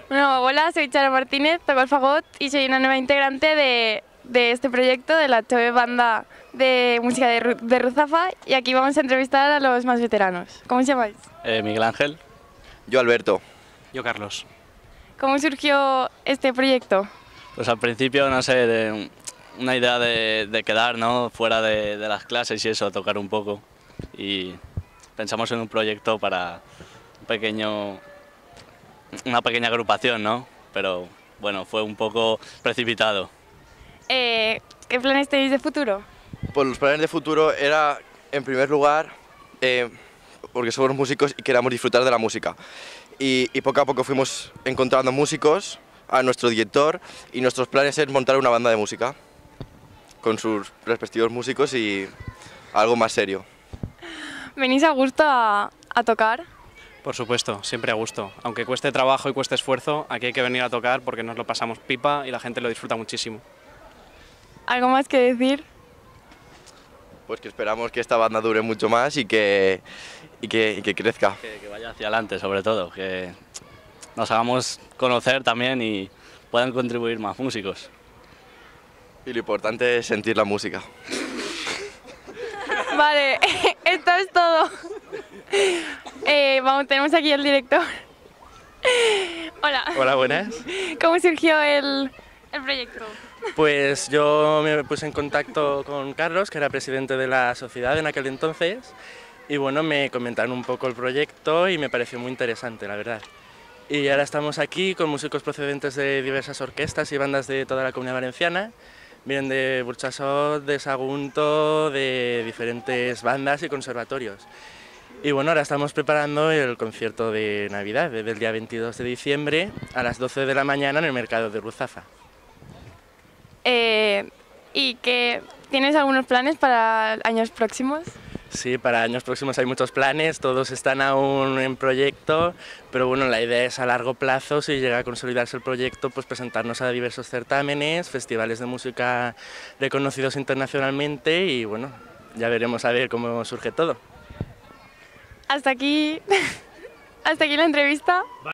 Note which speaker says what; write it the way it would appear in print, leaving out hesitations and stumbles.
Speaker 1: Bueno, hola, soy Chara Martínez, toco el fagot y soy una nueva integrante de este proyecto de la Chove Banda de música de Ruzafa, y aquí vamos a entrevistar a los más veteranos. ¿Cómo os llamáis?
Speaker 2: Miguel Ángel.
Speaker 3: Yo, Alberto.
Speaker 4: Yo, Carlos.
Speaker 1: ¿Cómo surgió este proyecto?
Speaker 2: Pues al principio, no sé, de una idea de quedar, ¿no?, fuera de las clases y eso, tocar un poco. Y pensamos en un proyecto para una pequeña agrupación, ¿no? Pero bueno, fue un poco precipitado.
Speaker 1: ¿Qué planes tenéis de futuro?
Speaker 3: Pues los planes de futuro era, en primer lugar, porque somos músicos y queramos disfrutar de la música. Y poco a poco fuimos encontrando músicos, a nuestro director, y nuestros planes es montar una banda de música con sus respectivos músicos y algo más serio.
Speaker 1: ¿Venís a gusto a tocar?
Speaker 4: Por supuesto, siempre a gusto. Aunque cueste trabajo y cueste esfuerzo, aquí hay que venir a tocar porque nos lo pasamos pipa y la gente lo disfruta muchísimo.
Speaker 1: ¿Algo más que decir?
Speaker 3: Pues que esperamos que esta banda dure mucho más y que crezca.
Speaker 2: Que vaya hacia adelante, sobre todo, que nos hagamos conocer también y puedan contribuir más músicos.
Speaker 3: Y lo importante es sentir la música.
Speaker 1: Vale, esto es todo. Tenemos aquí al director. Hola.
Speaker 5: Hola, buenas.
Speaker 1: ¿Cómo surgió el proyecto?
Speaker 5: Pues yo me puse en contacto con Carlos, que era presidente de la sociedad en aquel entonces, y bueno, me comentaron un poco el proyecto y me pareció muy interesante, la verdad. Y ahora estamos aquí con músicos procedentes de diversas orquestas y bandas de toda la Comunidad Valenciana. Vienen de Burchasot, de Sagunto, de diferentes bandas y conservatorios. Y bueno, ahora estamos preparando el concierto de Navidad, del día 22 de diciembre a las 12 de la mañana en el mercado de Ruzafa.
Speaker 1: ¿Y tienes algunos planes para años próximos?
Speaker 5: Sí, para años próximos hay muchos planes, todos están aún en proyecto, pero bueno, la idea es a largo plazo, si llega a consolidarse el proyecto, pues presentarnos a diversos certámenes, festivales de música reconocidos internacionalmente y bueno, ya veremos a ver cómo surge todo.
Speaker 1: Hasta aquí la entrevista.